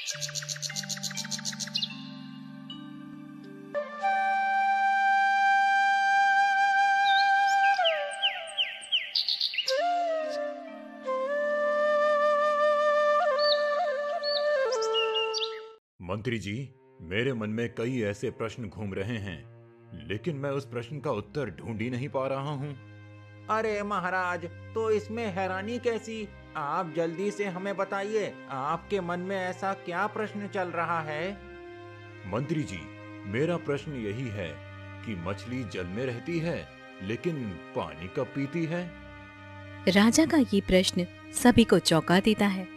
मंत्री जी, मेरे मन में कई ऐसे प्रश्न घूम रहे हैं, लेकिन मैं उस प्रश्न का उत्तर ढूंढ ही नहीं पा रहा हूँ। अरे महाराज, तो इसमें हैरानी कैसी? आप जल्दी से हमें बताइए, आपके मन में ऐसा क्या प्रश्न चल रहा है? मंत्री जी, मेरा प्रश्न यही है कि मछली जल में रहती है, लेकिन पानी कब पीती है? राजा का ये प्रश्न सभी को चौंका देता है।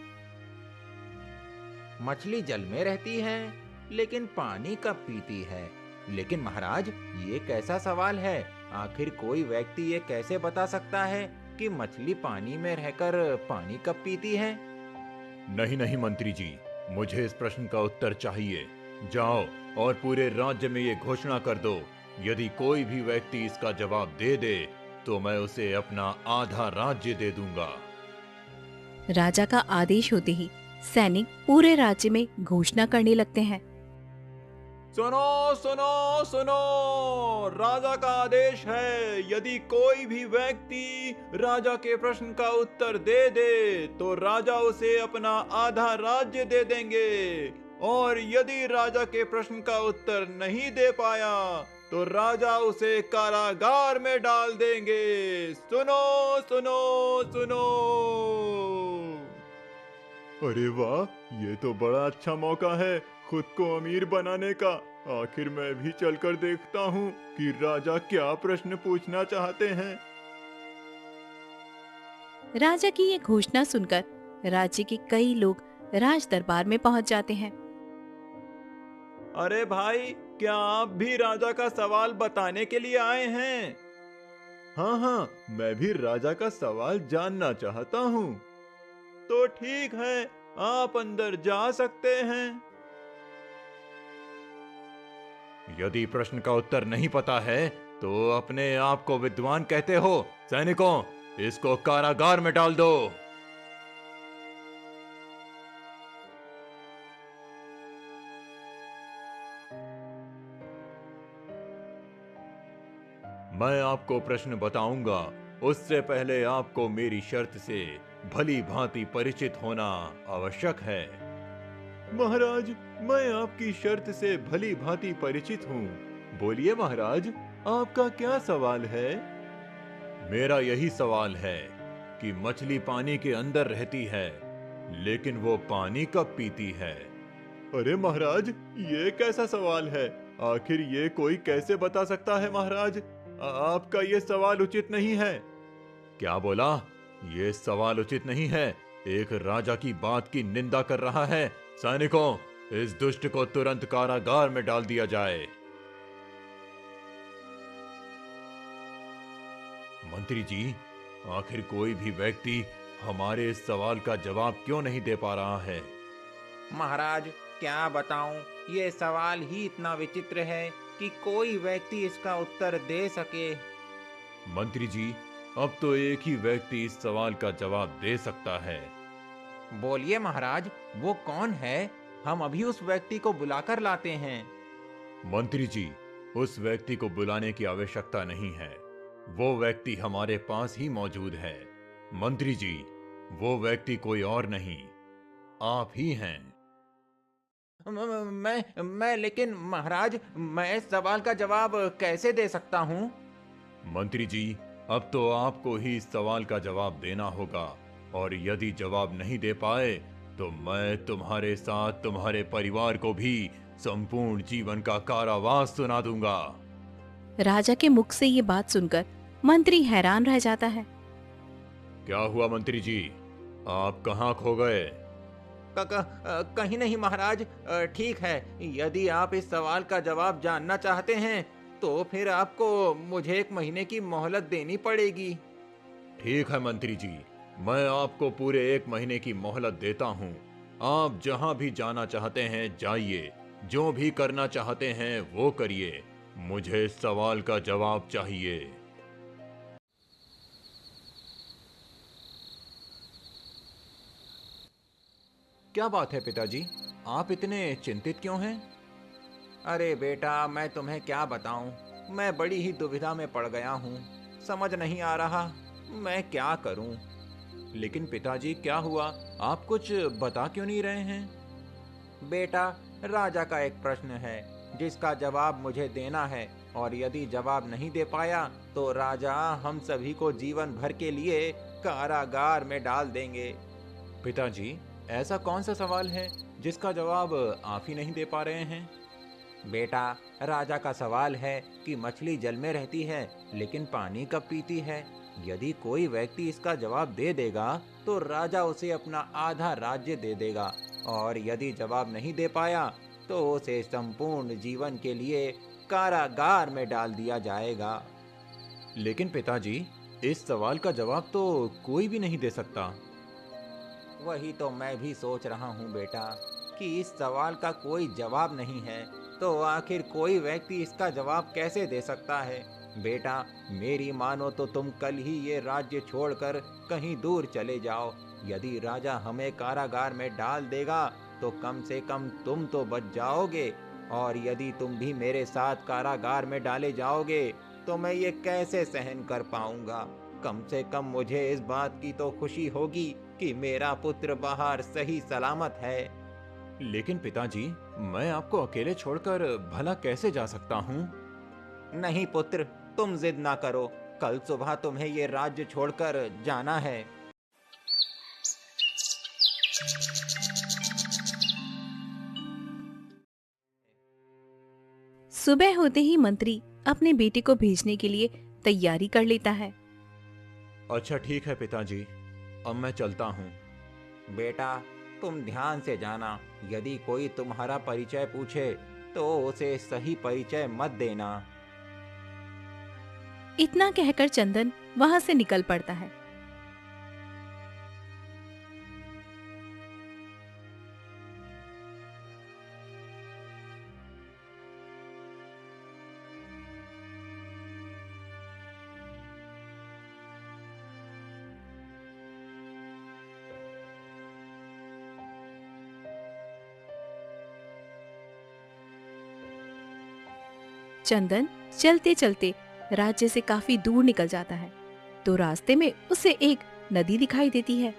मछली जल में रहती है, लेकिन पानी कब पीती है? लेकिन महाराज, ये कैसा सवाल है? आखिर कोई व्यक्ति ये कैसे बता सकता है कि मछली पानी में रहकर पानी कब पीती है? नहीं नहीं मंत्री जी, मुझे इस प्रश्न का उत्तर चाहिए। जाओ और पूरे राज्य में ये घोषणा कर दो, यदि कोई भी व्यक्ति इसका जवाब दे दे तो मैं उसे अपना आधा राज्य दे दूंगा। राजा का आदेश होते ही सैनिक पूरे राज्य में घोषणा करने लगते हैं। सुनो सुनो सुनो, राजा का आदेश है, यदि कोई भी व्यक्ति राजा के प्रश्न का उत्तर दे दे तो राजा उसे अपना आधा राज्य दे देंगे, और यदि राजा के प्रश्न का उत्तर नहीं दे पाया तो राजा उसे कारागार में डाल देंगे। सुनो सुनो सुनो। अरे वाह, ये तो बड़ा अच्छा मौका है खुद को अमीर बनाने का। आखिर मैं भी चलकर देखता हूँ कि राजा क्या प्रश्न पूछना चाहते हैं। राजा की ये घोषणा सुनकर राज्य के कई लोग राज दरबार में पहुंच जाते हैं। अरे भाई, क्या आप भी राजा का सवाल बताने के लिए आए हैं? हाँ हाँ, मैं भी राजा का सवाल जानना चाहता हूँ। तो ठीक है, आप अंदर जा सकते हैं। यदि प्रश्न का उत्तर नहीं पता है तो अपने आप को विद्वान कहते हो? सैनिकों, इसको कारागार में डाल दो। मैं आपको प्रश्न बताऊंगा, उससे पहले आपको मेरी शर्त से भली भांति परिचित होना आवश्यक है। महाराज, मैं आपकी शर्त से भली भांति परिचित हूँ। बोलिए महाराज, आपका क्या सवाल है? मेरा यही सवाल है कि मछली पानी के अंदर रहती है, लेकिन वो पानी कब पीती है? अरे महाराज, ये कैसा सवाल है? आखिर ये कोई कैसे बता सकता है महाराज? आपका ये सवाल उचित नहीं है। क्या बोला? ये सवाल उचित नहीं है? एक राजा की बात की निंदा कर रहा है। सैनिकों, इस दुष्ट को तुरंत कारागार में डाल दिया जाए। मंत्री जी, आखिर कोई भी व्यक्ति हमारे इस सवाल का जवाब क्यों नहीं दे पा रहा है? महाराज, क्या बताऊं, ये सवाल ही इतना विचित्र है कि कोई व्यक्ति इसका उत्तर दे सके। मंत्री जी, अब तो एक ही व्यक्ति इस सवाल का जवाब दे सकता है। बोलिए महाराज, वो कौन है? हम अभी उस व्यक्ति को बुलाकर लाते हैं। मंत्री जी, उस व्यक्ति को बुलाने की आवश्यकता नहीं है। वो व्यक्ति हमारे पास ही मौजूद है। मंत्री जी, वो व्यक्ति कोई और नहीं, आप ही हैं। मैं लेकिन महाराज, मैं इस सवाल का जवाब कैसे दे सकता हूँ? मंत्री जी, अब तो आपको ही इस सवाल का जवाब देना होगा, और यदि जवाब नहीं दे पाए तो मैं तुम्हारे साथ तुम्हारे परिवार को भी संपूर्ण जीवन का कारावास सुना दूंगा। राजा के मुख से ये बात सुनकर मंत्री हैरान रह जाता है। क्या हुआ मंत्री जी, आप कहाँ खो गए? कहीं नहीं महाराज, ठीक है, यदि आप इस सवाल का जवाब जानना चाहते हैं तो फिर आपको मुझे 1 महीने की मोहलत देनी पड़ेगी। ठीक है मंत्री जी, मैं आपको पूरे 1 महीने की मोहलत देता हूँ। आप जहाँ भी जाना चाहते हैं जाइए, जो भी करना चाहते हैं वो करिए, मुझे इस सवाल का जवाब चाहिए। क्या बात है पिताजी? आप इतने चिंतित क्यों हैं? अरे बेटा, मैं तुम्हें क्या बताऊं, मैं बड़ी ही दुविधा में पड़ गया हूँ। समझ नहीं आ रहा मैं क्या करूं। लेकिन पिताजी, क्या हुआ? आप कुछ बता क्यों नहीं रहे हैं? बेटा, राजा का एक प्रश्न है जिसका जवाब मुझे देना है, और यदि जवाब नहीं दे पाया तो राजा हम सभी को जीवन भर के लिए कारागार में डाल देंगे। पिताजी, ऐसा कौन सा सवाल है जिसका जवाब आप ही नहीं दे पा रहे हैं? बेटा, राजा का सवाल है कि मछली जल में रहती है लेकिन पानी कब पीती है। यदि कोई व्यक्ति इसका जवाब दे देगा तो राजा उसे अपना आधा राज्य दे देगा, और यदि जवाब नहीं दे पाया तो उसे संपूर्ण जीवन के लिए कारागार में डाल दिया जाएगा। लेकिन पिताजी, इस सवाल का जवाब तो कोई भी नहीं दे सकता। वही तो मैं भी सोच रहा हूँ बेटा, कि इस सवाल का कोई जवाब नहीं है तो आखिर कोई व्यक्ति इसका जवाब कैसे दे सकता है। बेटा, मेरी मानो तो तुम कल ही ये राज्य छोड़कर कहीं दूर चले जाओ। यदि राजा हमें कारागार में डाल देगा तो कम से कम तुम तो बच जाओगे, और यदि तुम भी मेरे साथ कारागार में डाले जाओगे तो मैं ये कैसे सहन कर पाऊंगा। कम से कम मुझे इस बात की तो खुशी होगी कि मेरा पुत्र बाहर सही सलामत है। लेकिन पिताजी, मैं आपको अकेले छोड़कर भला कैसे जा सकता हूँ? नहीं पुत्र, तुम जिद ना करो, कल सुबह तुम्हें ये राज्य छोड़कर जाना है। सुबह होते ही मंत्री अपने बेटे को भेजने के लिए तैयारी कर लेता है। अच्छा ठीक है पिताजी, अब मैं चलता हूँ। बेटा, तुम ध्यान से जाना, यदि कोई तुम्हारा परिचय पूछे तो उसे सही परिचय मत देना। इतना कहकर चंदन वहां से निकल पड़ता है। चंदन चलते चलते राज्य से काफी दूर निकल जाता है तो रास्ते में उसे एक नदी दिखाई देती है।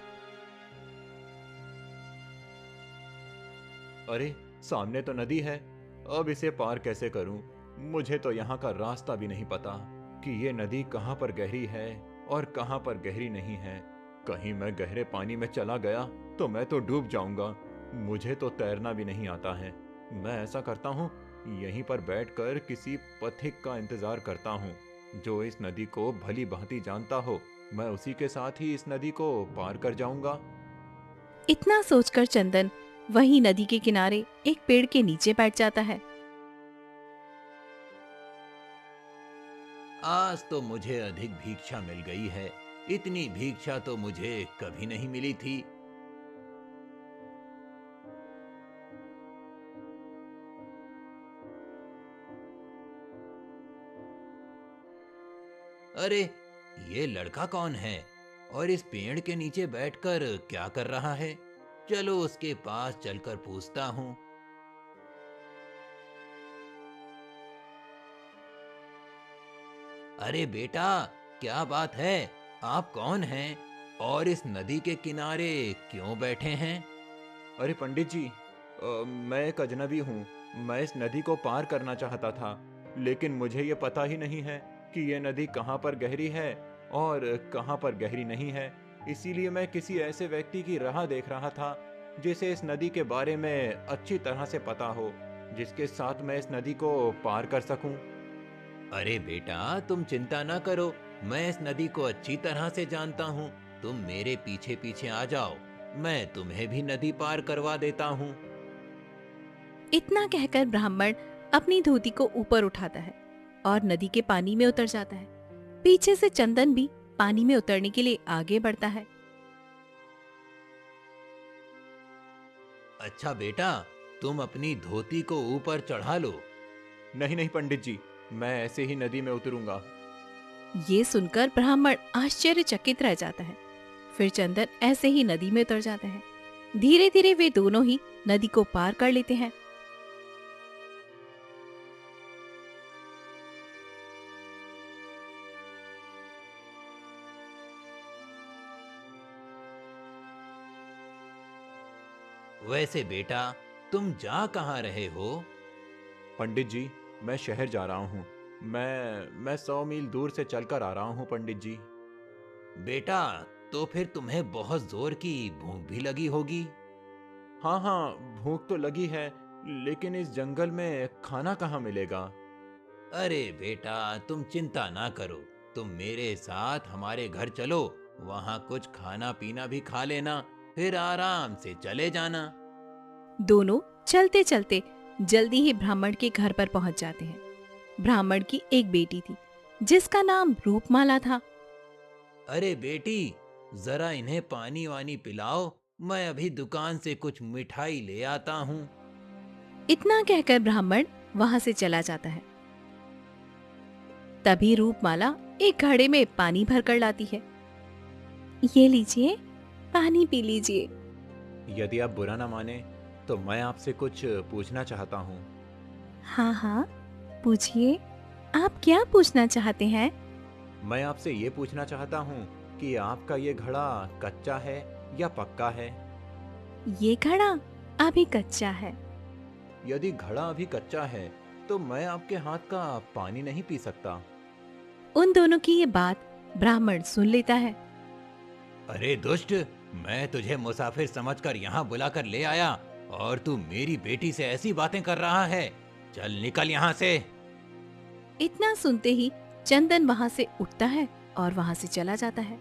अरे, सामने तो नदी है। अब इसे पार कैसे करूं? मुझे तो यहाँ का रास्ता भी नहीं पता कि ये नदी कहाँ पर गहरी है और कहाँ पर गहरी नहीं है। कहीं मैं गहरे पानी में चला गया तो मैं तो डूब जाऊंगा। मुझे तो तैरना भी नहीं आता है। मैं ऐसा करता हूँ, यहीं पर बैठकर किसी पथिक का इंतजार करता हूँ जो इस नदी को भली भांति जानता हो। मैं उसी के साथ ही इस नदी को पार कर जाऊंगा। इतना सोचकर चंदन वहीं नदी के किनारे एक पेड़ के नीचे बैठ जाता है। आज तो मुझे अधिक भिक्षा मिल गई है। इतनी भिक्षा तो मुझे कभी नहीं मिली थी। अरे, ये लड़का कौन है और इस पेड़ के नीचे बैठकर क्या कर रहा है? चलो उसके पास चलकर पूछता हूँ। अरे बेटा, क्या बात है? आप कौन हैं और इस नदी के किनारे क्यों बैठे हैं? अरे पंडित जी, मैं एक अजनबी हूँ। मैं इस नदी को पार करना चाहता था, लेकिन मुझे ये पता ही नहीं है कि ये नदी कहाँ पर गहरी है और कहाँ पर गहरी नहीं है। इसीलिए मैं किसी ऐसे व्यक्ति की राह देख रहा था जिसे इस नदी के बारे में अच्छी तरह से पता हो, जिसके साथ मैं इस नदी को पार कर सकूं। अरे बेटा, तुम चिंता ना करो, मैं इस नदी को अच्छी तरह से जानता हूँ। तुम मेरे पीछे पीछे आ जाओ, मैं तुम्हें भी नदी पार करवा देता हूँ। इतना कहकर ब्राह्मण अपनी धोती को ऊपर उठाता है और नदी के पानी में उतर जाता है। पीछे से चंदन भी पानी में उतरने के लिए आगे बढ़ता है। अच्छा बेटा, तुम अपनी धोती को ऊपर चढ़ा लो। नहीं नहीं पंडित जी, मैं ऐसे ही नदी में उतरूंगा। ये सुनकर ब्राह्मण आश्चर्यचकित रह जाता है। फिर चंदन ऐसे ही नदी में उतर जाता है। धीरे धीरे वे दोनों ही नदी को पार कर लेते हैं। वैसे बेटा, तुम जा कहाँ रहे हो? पंडित जी, मैं शहर जा रहा हूँ। मैं 100 मील दूर से चलकर आ रहा हूँ पंडित जी। बेटा, तो फिर तुम्हें बहुत जोर की भूख भी लगी होगी। हाँ हाँ, भूख तो लगी है, लेकिन इस जंगल में खाना कहाँ मिलेगा? अरे बेटा, तुम चिंता ना करो, तुम मेरे साथ हमारे घर चलो, वहाँ कुछ खाना पीना भी खा लेना, फिर आराम से चले जाना। दोनों चलते चलते जल्दी ही ब्राह्मण के घर पर पहुंच जाते हैं। ब्राह्मण की एक बेटी थी जिसका नाम रूपमाला था। अरे बेटी, जरा इन्हें पानी वानी पिलाओ, मैं अभी दुकान से कुछ मिठाई ले आता हूँ। इतना कहकर ब्राह्मण वहां से चला जाता है। तभी रूपमाला एक घड़े में पानी भर कर लाती है। ये लीजिए, पानी पी लीजिए। यदि आप बुरा ना माने तो मैं आपसे कुछ पूछना चाहता हूँ। हाँ हाँ, पूछिए, आप क्या पूछना चाहते हैं? मैं आपसे ये पूछना चाहता हूँ कि आपका ये घड़ा कच्चा है या पक्का है? ये घड़ा अभी कच्चा है। यदि घड़ा अभी कच्चा है तो मैं आपके हाथ का पानी नहीं पी सकता। उन दोनों की ये बात ब्राह्मण सुन लेता है। अरे दुष्ट, मैं तुझे मुसाफिर समझकर यहाँ बुलाकर ले आया और तू मेरी बेटी से ऐसी बातें कर रहा है। चल निकल यहाँ से। इतना सुनते ही चंदन वहां से उठता है और वहां से चला जाता है।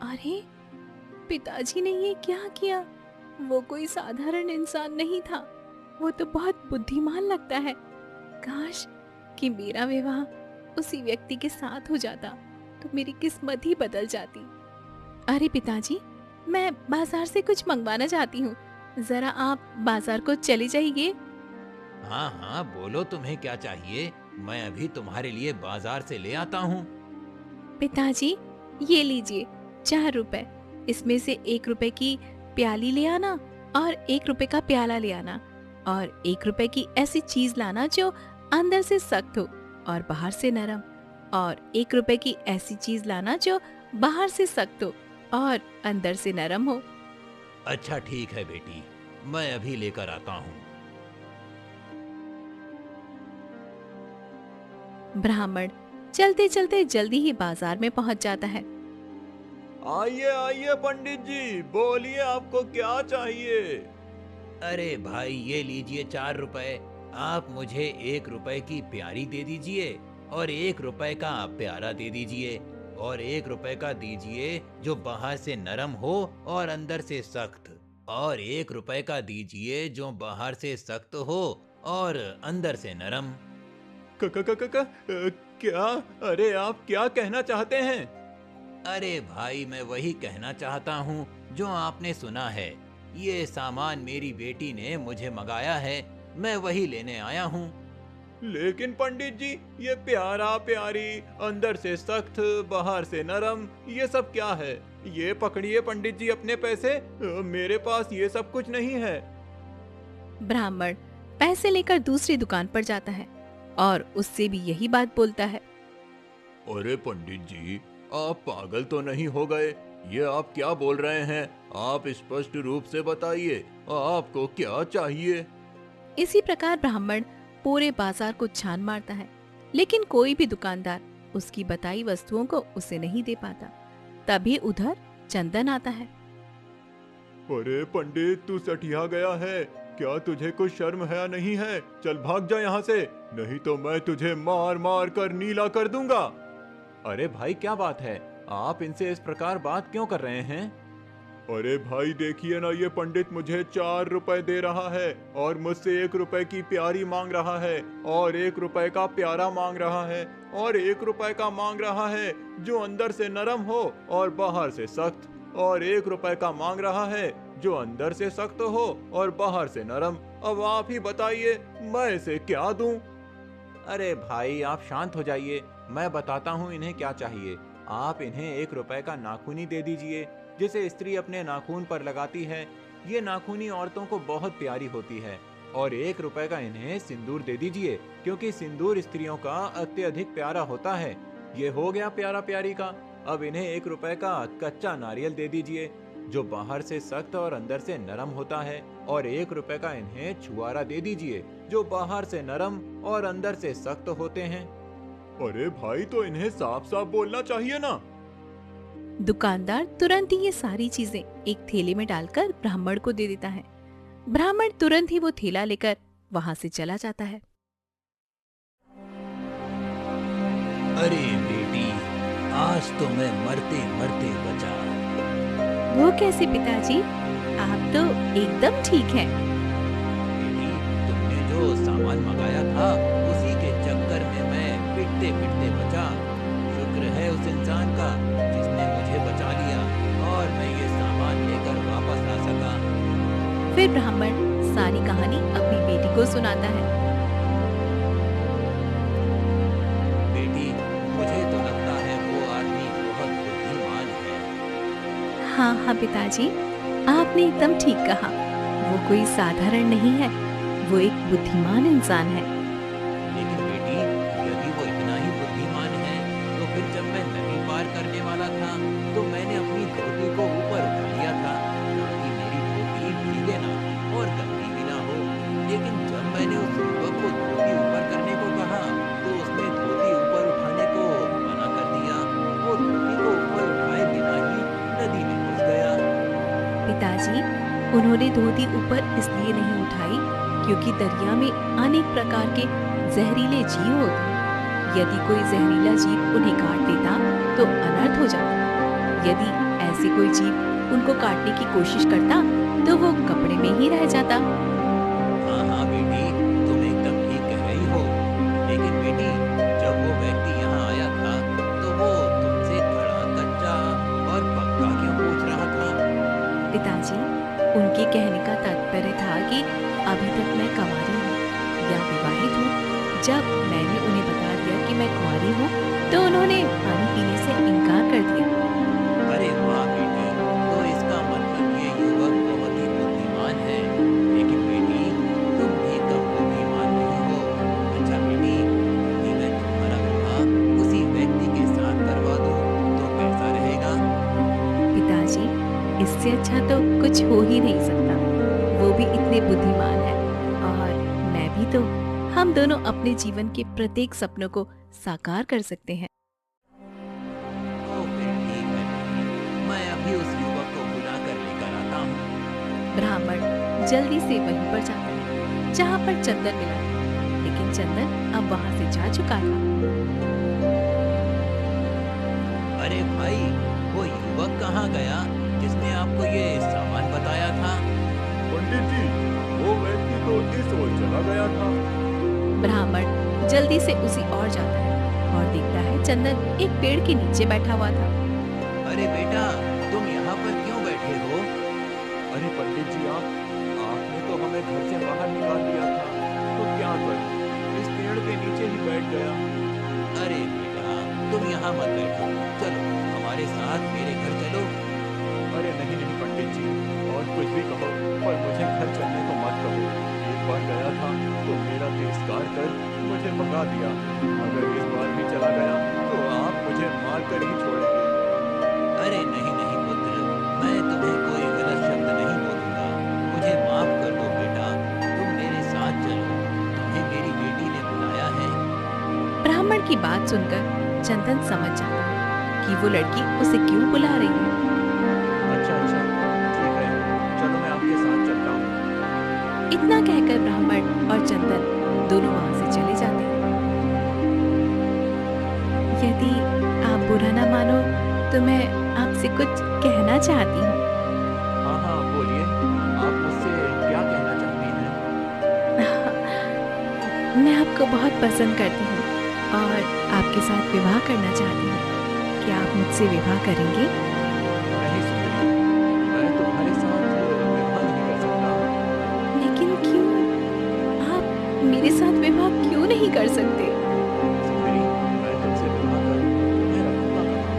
अरे, पिताजी ने ये क्या किया? वो कोई साधारण इंसान नहीं था, वो तो बहुत बुद्धिमान लगता है। काश कि मेरा विवाह उसी व्यक्ति के साथ हो जाता तो मेरी किस्मत ही बदल जाती। अरे पिताजी, मैं बाजार से कुछ मंगवाना चाहती हूँ, जरा आप बाजार को चले जाइए। हाँ हाँ, बोलो तुम्हें क्या चाहिए, मैं अभी तुम्हारे लिए बाजार से ले आता हूँ। पिताजी, ये लीजिए 4 रुपए, इसमें से 1 रुपए की प्याली ले आना और 1 रुपए का प्याला ले आना, और 1 रुपए की ऐसी चीज लाना जो अंदर से सख्त हो और बाहर से नरम, और 1 रुपए की ऐसी चीज लाना जो बाहर से सख्त हो और अंदर से नरम हो। अच्छा ठीक है बेटी, मैं अभी लेकर आता हूँ। ब्राह्मण चलते चलते जल्दी ही बाजार में पहुंच जाता है। आइए आइए पंडित जी, बोलिए आपको क्या चाहिए? अरे भाई, ये लीजिए 4 रुपए। आप मुझे 1 रुपए की प्यारी दे दीजिए और 1 रुपए का प्यारा दे दीजिए, और 1 रुपए का दीजिए जो बाहर से नरम हो और अंदर से सख्त, और 1 रुपए का दीजिए जो बाहर से सख्त हो और अंदर से नरम। क क क क क क्या? अरे आप क्या कहना चाहते हैं? अरे भाई, मैं वही कहना चाहता हूँ जो आपने सुना है। ये सामान मेरी बेटी ने मुझे मंगाया है, मैं वही लेने आया हूँ। लेकिन पंडित जी, ये प्यारा प्यारी, अंदर से सख्त, बाहर से नरम, ये सब क्या है? ये पकड़िए पंडित जी अपने पैसे, मेरे पास ये सब कुछ नहीं है। ब्राह्मण पैसे लेकर दूसरी दुकान पर जाता है और उससे भी यही बात बोलता है। अरे पंडित जी, आप पागल तो नहीं हो गए? ये आप क्या बोल रहे हैं? आप स्पष्ट रूप से बताइए, आपको क्या चाहिए? इसी प्रकार ब्राह्मण पूरे बाजार को छान मारता है, लेकिन कोई भी दुकानदार उसकी बताई वस्तुओं को उसे नहीं दे पाता। तभी उधर चंदन आता है। अरे पंडित, तू सठिया गया है क्या? तुझे कुछ शर्म है या नहीं है? चल भाग जा यहाँ से, नहीं तो मैं तुझे मार मार कर नीला कर दूंगा। अरे भाई, क्या बात है? आप इनसे इस प्रकार बात क्यों कर रहे हैं? अरे भाई देखिए ना, ये पंडित मुझे 4 रुपए दे रहा है और मुझसे 1 रुपए की प्यारी मांग रहा है, और 1 रुपए का प्यारा मांग रहा है, और 1 रुपए का मांग रहा है जो अंदर से नरम हो और बाहर से सख्त, और 1 रुपए का मांग रहा है जो अंदर से सख्त हो और बाहर से नरम। अब आप ही बताइए, मैं इसे क्या दूं? अरे भाई, आप शांत हो जाइए, मैं बताता हूँ इन्हें क्या चाहिए। आप इन्हें 1 रुपए का नाखूनी दे दीजिए, जिसे स्त्री अपने नाखून पर लगाती है। ये नाखूनी औरतों को बहुत प्यारी होती है। और 1 रुपए का इन्हें सिंदूर दे दीजिए, क्योंकि सिंदूर स्त्रियों का अत्यधिक प्यारा होता है। ये हो गया प्यारा प्यारी का। अब इन्हें 1 रुपए का कच्चा नारियल दे दीजिए, जो बाहर से सख्त और अंदर से नरम होता है। और 1 रुपए का इन्हें छुआरा दे दीजिए, जो बाहर से नरम और अंदर से सख्त होते हैं। अरे भाई, तो इन्हें साफ साफ बोलना चाहिए ना। दुकानदार तुरंत ही ये सारी चीजें एक थैले में डालकर ब्राह्मण को दे देता है। ब्राह्मण तुरंत ही वो थैला लेकर वहां से चला जाता है। अरे बेटी, आज तो मैं मरते मरते बचा। वो कैसे पिताजी? आप तो एकदम ठीक हैं। बेटी, तुमने जो सामान मंगाया था उसी के चक्कर में मैं पिटते पिटते बचा। शुक्र है उस इंसान का जिसने मुझे बचा लिया और मैं ये सामान लेकर वापस आ सका। फिर ब्राह्मण सारी कहानी अपनी बेटी को सुनाता है। बेटी, मुझे तो लगता है वो आदमी बहुत बुद्धिमान है। हाँ पिताजी, आपने एकदम ठीक कहा। वो कोई साधारण नहीं है, वो एक बुद्धिमान इंसान है। लेकिन बेटी, यदि वो इतना ही बुद्धिमान है तो फिर जब मैं नदी पार करने वाला था तो मैंने अपनी धोती को ऊपर उठा लिया था, ताकि मेरी धोती भीगे ना और गंदी भी ना हो। लेकिन जब मैंने उस युवक को धोती ऊपर करने को कहा तो उसने धोती ऊपर उठाने को मना कर दिया। वो धोती को ऊपर उठाए बिना ही नदी में घुस गया। पिताजी, उन्होंने धोती ऊपर इसलिए नहीं उठाई क्योंकि दरिया में अनेक प्रकार के जहरीले जीव होते हैं। यदि कोई जहरीला जीव उन्हें काट देता तो अनर्थ हो जाता। यदि ऐसे कोई जीव उनको काटने की कोशिश करता तो वो कपड़े में ही रह जाता। हाँ हाँ बेटी, तुम एकदम ठीक कह रही हो। लेकिन बेटी, जब वो व्यक्ति यहाँ आया था तो वो तुमसे खड़ा, कच्चा और पक्का क्यों पूछ रहा था? पिताजी, उनके कहने का तात्पर्य था कि अभी तक मैं कुंवारी हूँ या विवाहित हूँ। जब मैंने उन्हें बता दिया कि मैं कुंवारी हूँ तो उन्होंने पानी पीने से इनकार कर दिया। अरे वाह बेटी, तो इसका मतलब ये युवक बहुत ही बुद्धिमान है। लेकिन बेटी, तुम भी कम बुद्धिमान नहीं हो। अच्छा बेटी, यदि मैं तुम्हारा विवाह उसी व्यक्ति के साथ करवा दूं तो कैसा रहेगा? पिताजी, इससे अच्छा तो कुछ हो ही नहीं सकता। वो भी इतने बुद्धिमान है और मैं भी तो। हम दोनों अपने जीवन के प्रत्येक सपनों को साकार कर सकते हैं। तो फिर ठीक है बेटी, मैं अभी उस युवक को बुला कर लेकर आता हूँ। ब्राह्मण जल्दी से वहीं पर जाता है जहाँ पर चंदन मिला था। लेकिन चंदन अब वहाँ से जा चुका था। अरे भाई, वो युवक कहाँ गया जिसने आपको ये सामान बताया था? पंडित जी, वो व्यक्ति तो इस ओर चला गया था। ब्राह्मण जल्दी से उसी ओर जाता है और देखता है चंदन एक पेड़ के नीचे बैठा हुआ था। अरे बेटा, तुम यहाँ पर क्यों बैठे हो? अरे पंडित जी, आपने तो हमें घर से बाहर निकाल दिया था, तो क्या करूं? इस पेड़ के नीचे ही बैठ गया। अरे बेटा, तुम यहाँ मत बैठो, चलो हमारे साथ मेरे घर चलो। अरे नहीं नहीं पंडित जी, और कुछ भी कहो पर मुझे घर चलने को मत कहो। एक बार गया था तो मेरा तिरस्कार कर मुझे भगा दिया। अगर इस बार भी चला गया तो आप मुझे मार कर ही छोड़ेंगे। अरे नहीं नहीं पुत्र, मैं तुम्हें कोई गलत शब्द नहीं बोलूंगा। मुझे माफ कर दो बेटा, तुम मेरे साथ चलो, तुम्हें मेरी बेटी ने बुलाया है। ब्राह्मण की बात सुनकर चंदन समझ जाता है कि वो लड़की उसे क्यों बुला रही है। अच्छा अच्छा, ठीक है, चलो मैं आपके साथ चलता हूँ। इतना कहकर ब्राह्मण और चंदन दोनों वहां से चले जाते हैं। यदि आप बुरा ना मानो तो मैं आपसे कुछ कहना चाहती हूँ। हाँ हाँ बोलिए, आप मुझसे क्या कहना चाहती हैं? मैं आपको बहुत पसंद करती हूँ और आपके साथ विवाह करना चाहती हूँ। क्या आप मुझसे विवाह करेंगे? नहीं सुंदरी, मैं तुम्हारे साथ विवाह नहीं कर सकता। लेकिन क्यों? आप मेरे साथ विवाह क्यों नहीं कर सकते? सुंदरी, मैं तुमसे विवाह करूं, मैं रखूंगा कहाँ?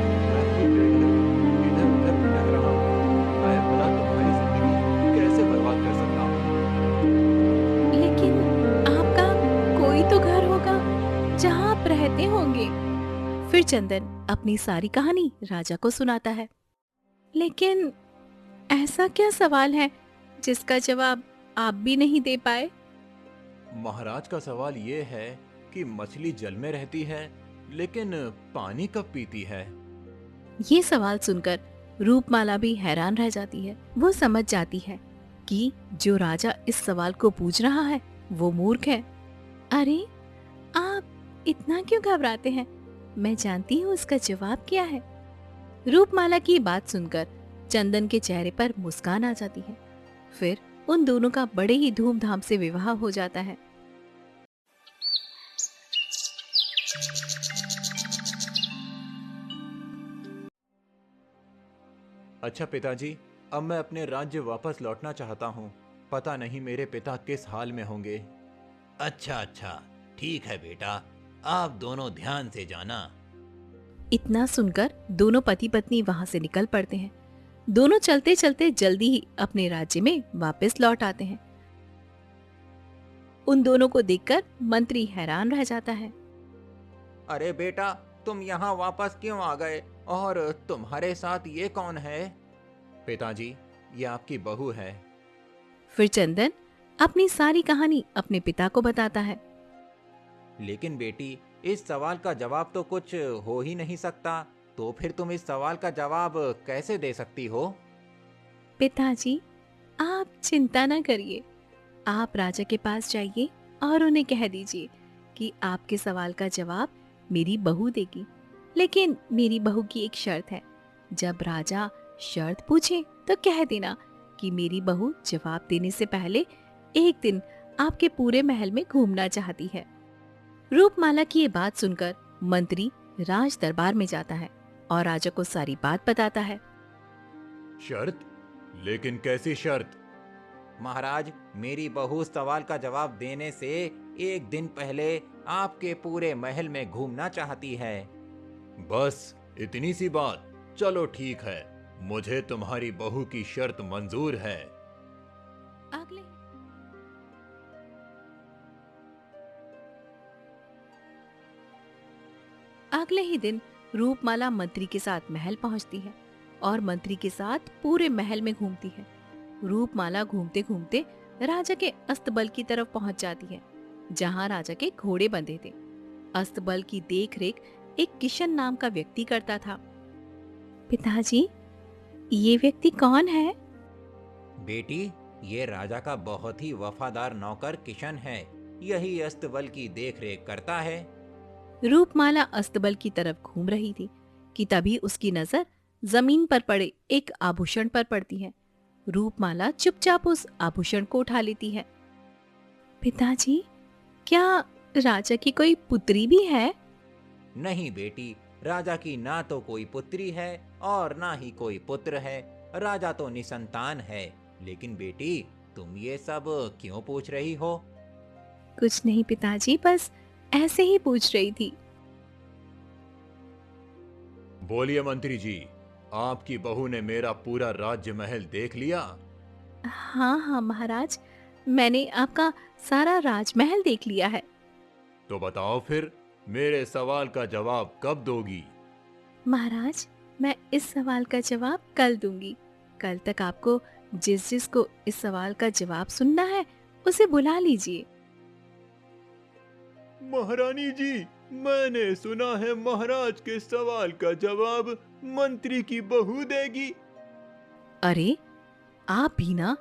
चंदन अपनी सारी कहानी राजा को सुनाता है। लेकिन ऐसा क्या सवाल है जिसका जवाब आप भी नहीं दे पाए? महाराज का सवाल ये है कि मछली जल में रहती है लेकिन पानी कब पीती है? ये सवाल सुनकर रूपमाला भी हैरान रह जाती है। वो समझ जाती है कि जो राजा इस सवाल को पूछ रहा है वो मूर्ख है। अरे, आप इतना क्यों घबराते हैं? मैं जानती हूँ उसका जवाब क्या है। रूपमाला की बात सुनकर चंदन के चेहरे पर मुस्कान आ जाती है। फिर उन दोनों का बड़े ही धूमधाम से विवाह हो जाता है। अच्छा पिताजी, अब मैं अपने राज्य वापस लौटना चाहता हूँ। पता नहीं मेरे पिता किस हाल में होंगे। अच्छा अच्छा, ठीक है बेटा, आप दोनों ध्यान से जाना। इतना सुनकर दोनों पति पत्नी वहां से निकल पड़ते हैं। दोनों चलते चलते जल्दी ही अपने राज्य में वापस लौट आते हैं। उन दोनों को देखकर मंत्री हैरान रह जाता है। अरे बेटा, तुम यहाँ वापस क्यों आ गए और तुम्हारे साथ ये कौन है? पिताजी, ये आपकी बहू है। फिर चंदन अपनी सारी कहानी अपने पिता को बताता है। लेकिन बेटी, इस सवाल का जवाब तो कुछ हो ही नहीं सकता, तो फिर तुम इस सवाल का जवाब कैसे दे सकती हो? पिताजी, आप चिंता न करिए। आप राजा के पास जाइए और उन्हें कह दीजिए कि आपके सवाल का जवाब मेरी बहू देगी। लेकिन मेरी बहू की एक शर्त है। जब राजा शर्त पूछे तो कह देना कि मेरी बहू जवाब देने से पहले एक दिन आपके पूरे महल में घूमना चाहती है। रूपमाला की ये बात सुनकर मंत्री राज दरबार में जाता है और राजा को सारी बात बताता है। शर्त? लेकिन कैसी शर्त? महाराज, मेरी बहू सवाल का जवाब देने से एक दिन पहले आपके पूरे महल में घूमना चाहती है। बस इतनी सी बात? चलो ठीक है, मुझे तुम्हारी बहू की शर्त मंजूर है। अगले ही दिन रूपमाला मंत्री के साथ महल पहुंचती है और मंत्री के साथ पूरे महल में घूमती है। रूपमाला घूमते घूमते राजा के अस्तबल की तरफ पहुंच जाती है, जहां राजा के घोड़े बंधे थे। अस्तबल की देखरेख एक किशन नाम का व्यक्ति करता था। पिताजी, ये व्यक्ति कौन है? बेटी, ये राजा का बहुत ही वफादार नौकर किशन है। यही अस्तबल की देखरेख करता है। रूपमाला अस्तबल की तरफ घूम रही थी कि तभी उसकी नजर जमीन पर पड़े एक आभूषण पर पड़ती है। रूपमाला चुपचाप उस आभूषण को उठा लेती है। पिताजी, क्या राजा की कोई पुत्री भी है? नहीं बेटी, राजा की ना तो कोई पुत्री है और ना ही कोई पुत्र है। राजा तो निसंतान है। लेकिन बेटी, तुम ये सब क्यों पूछ रही हो? कुछ नहीं पिताजी, बस ऐसे ही पूछ रही थी। बोलिए मंत्री जी, आपकी बहू ने मेरा पूरा राज्य महल देख लिया? हाँ हाँ महाराज, मैंने आपका सारा राजमहल देख लिया है। तो बताओ फिर, मेरे सवाल का जवाब कब दोगी? महाराज, मैं इस सवाल का जवाब कल दूंगी। कल तक आपको जिस जिस को इस सवाल का जवाब सुनना है उसे बुला लीजिए। महारानी जी, मैंने सुना है महाराज के सवाल का जवाब मंत्री की बहू देगी। अरे, आप भी ना,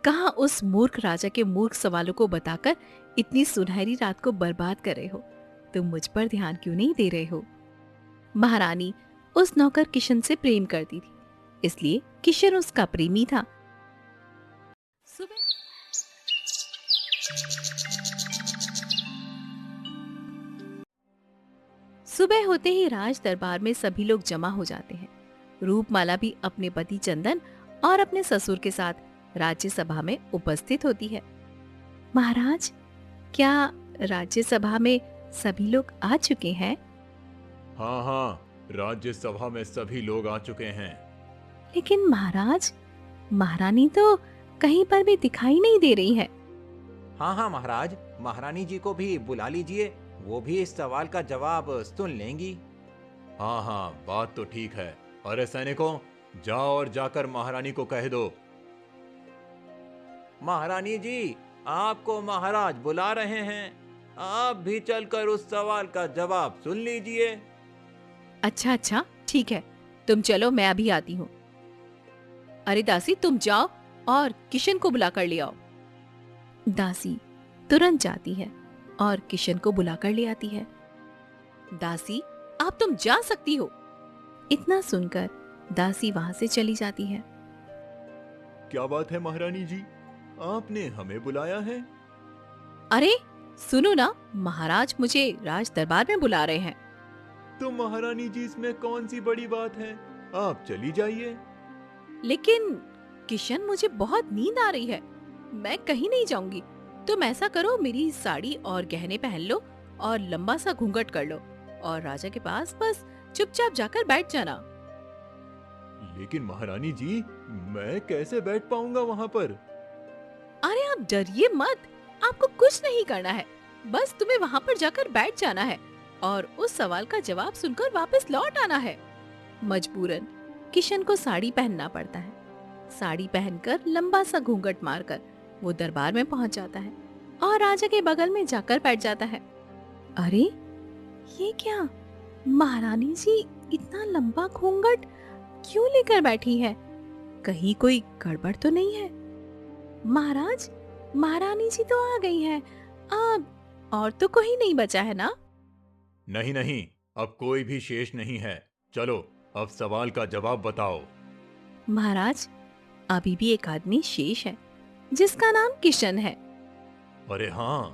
कहाँ उस मूर्ख राजा के मूर्ख सवालों को बताकर इतनी सुनहरी रात को बर्बाद कर रहे हो? तुम मुझ पर ध्यान क्यों नहीं दे रहे हो? महारानी उस नौकर किशन से प्रेम करती थी, इसलिए किशन उसका प्रेमी था। सुबह होते ही राज दरबार में सभी लोग जमा हो जाते हैं। रूपमाला भी अपने पति चंदन और अपने ससुर के साथ राज्यसभा में उपस्थित होती है। महाराज, क्या राज्यसभा में सभी लोग आ चुके हैं? हाँ हाँ, राज्यसभा में सभी लोग आ चुके हैं। लेकिन महाराज, महारानी तो कहीं पर भी दिखाई नहीं दे रही है। हाँ हाँ महाराज, महारानी जी को भी बुला लीजिए, वो भी इस सवाल का जवाब सुन लेंगी। हाँ हाँ, बात तो ठीक है। अरे सैनिकों, जाओ और जाकर महारानी को कह दो। महारानी जी, आपको महाराज बुला रहे हैं। आप भी चलकर उस सवाल का जवाब सुन लीजिए। अच्छा अच्छा, ठीक है, तुम चलो, मैं अभी आती हूँ। अरे दासी, तुम जाओ और किशन को बुला कर ले आओ। दासी तुरंत जाती है और किशन को बुलाकर ले आती है। दासी, आप तुम जा सकती हो। इतना सुनकर दासी वहां से चली जाती है। क्या बात है महारानी जी, आपने हमें बुलाया है? अरे सुनो ना, महाराज मुझे राज दरबार में बुला रहे हैं। तो महारानी जी, इसमें कौन सी बड़ी बात है, आप चली जाइए। लेकिन किशन, मुझे बहुत नींद आ रही है, मैं कहीं नहीं जाऊंगी। तुम ऐसा करो, मेरी साड़ी और गहने पहन लो और लंबा सा घूंघट कर लो और राजा के पास बस चुपचाप जाकर बैठ जाना। लेकिन महारानी जी, मैं कैसे बैठ पाऊंगा वहां पर? अरे आप डरिए मत, आपको कुछ नहीं करना है, बस तुम्हें वहां पर जाकर बैठ जाना है और उस सवाल का जवाब सुनकर वापस लौट आना है। मजबूरन किशन को साड़ी पहनना पड़ता है। साड़ी पहनकर लंबा सा घूंघट मारकर वो दरबार में पहुंच जाता है और राजा के बगल में जाकर बैठ जाता है। अरे ये क्या, महारानी जी इतना लंबा घूंघट क्यों लेकर बैठी है? कहीं कोई गड़बड़ तो नहीं है? महाराज, महारानी जी तो आ गई है, अब और तो कोई नहीं बचा है ना? नहीं नहीं, अब कोई भी शेष नहीं है। चलो, अब सवाल का जवाब बताओ। महाराज, अभी भी एक आदमी शेष है जिसका नाम किशन है। अरे हाँ,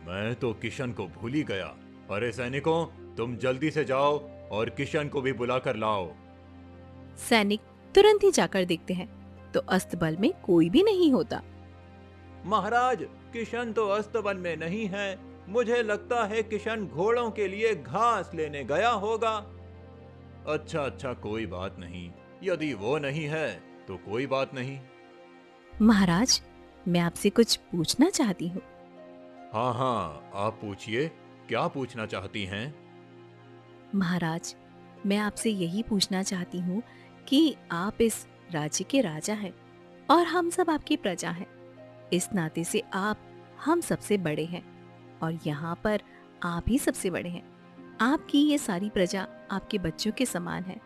मैं तो किशन को भूल ही गया। अरे सैनिकों, तुम जल्दी से जाओ और किशन को भी बुलाकर लाओ। सैनिक तुरंत ही जाकर देखते हैं तो अस्तबल में कोई भी नहीं होता। महाराज, किशन तो अस्तबल में नहीं है। मुझे लगता है किशन घोड़ों के लिए घास लेने गया होगा। अच्छा अच्छा, कोई बात नहीं, यदि वो नहीं है तो कोई बात नहीं। महाराज, मैं आपसे कुछ पूछना चाहती हूँ। हाँ हाँ, आप पूछिए, क्या पूछना चाहती हैं? महाराज, मैं आपसे यही पूछना चाहती हूँ कि आप इस राज्य के राजा हैं और हम सब आपकी प्रजा हैं। इस नाते से आप हम सबसे बड़े हैं और यहाँ पर आप ही सबसे बड़े हैं। आपकी ये सारी प्रजा आपके बच्चों के समान है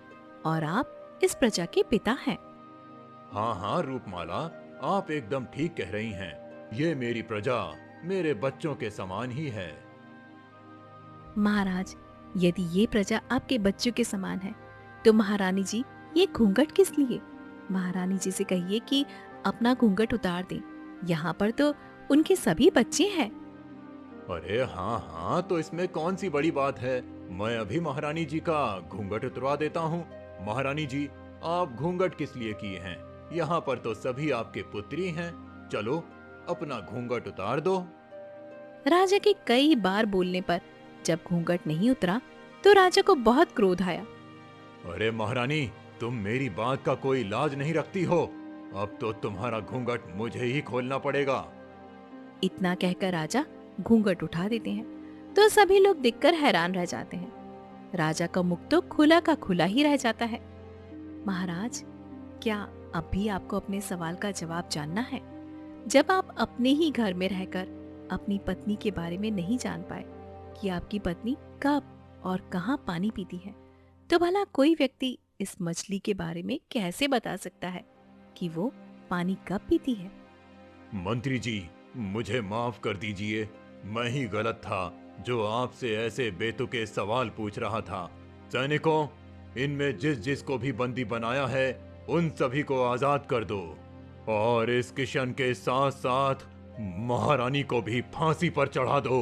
और आप इस प्रजा के पिता हैं। हाँ हाँ रूपमाला, आप एकदम ठीक कह रही हैं। ये मेरी प्रजा मेरे बच्चों के समान ही है। महाराज, यदि ये प्रजा आपके बच्चों के समान है तो महारानी जी ये घूंघट किस लिए? महारानी जी से कहिए कि अपना घूंघट उतार दें, यहाँ पर तो उनके सभी बच्चे हैं। अरे हाँ हाँ, तो इसमें कौन सी बड़ी बात है, मैं अभी महारानी जी का घूंघट उतरवा देता हूँ। महारानी जी, आप घूंघट किस लिए किए हैं? यहाँ पर तो सभी आपके पुत्री हैं। चलो, अपना घूंघट उतार दो। राजा के कई बार बोलने पर जब घूंघट नहीं उतरा तो राजा को बहुत क्रोध आया। अरे महारानी, तुम मेरी बात का कोई लाज नहीं रखती हो। अब तो तुम्हारा घूंघट मुझे ही खोलना पड़ेगा। इतना कहकर राजा घूंघट उठा देते हैं तो सभी लोग देखकर हैरान रह जाते हैं। राजा का मुख तो खुला का खुला ही रह जाता है। महाराज, क्या अब भी आपको अपने सवाल का जवाब जानना है? जब आप अपने ही घर में रहकर अपनी पत्नी के बारे में नहीं जान पाए कि आपकी पत्नी कब और कहां पानी पीती है, तो भला कोई व्यक्ति इस मछली के बारे में कैसे बता सकता है कि वो पानी कब पीती है? मंत्री जी, मुझे माफ कर दीजिए। मैं ही गलत था जो आपसे ऐसे बेतुके सवाल पूछ रहा था। सैनिकों, इनमें जिस जिस को भी बंदी बनाया है उन सभी को आजाद कर दो और इस किशन के साथ साथ महारानी को भी फांसी पर चढ़ा दो।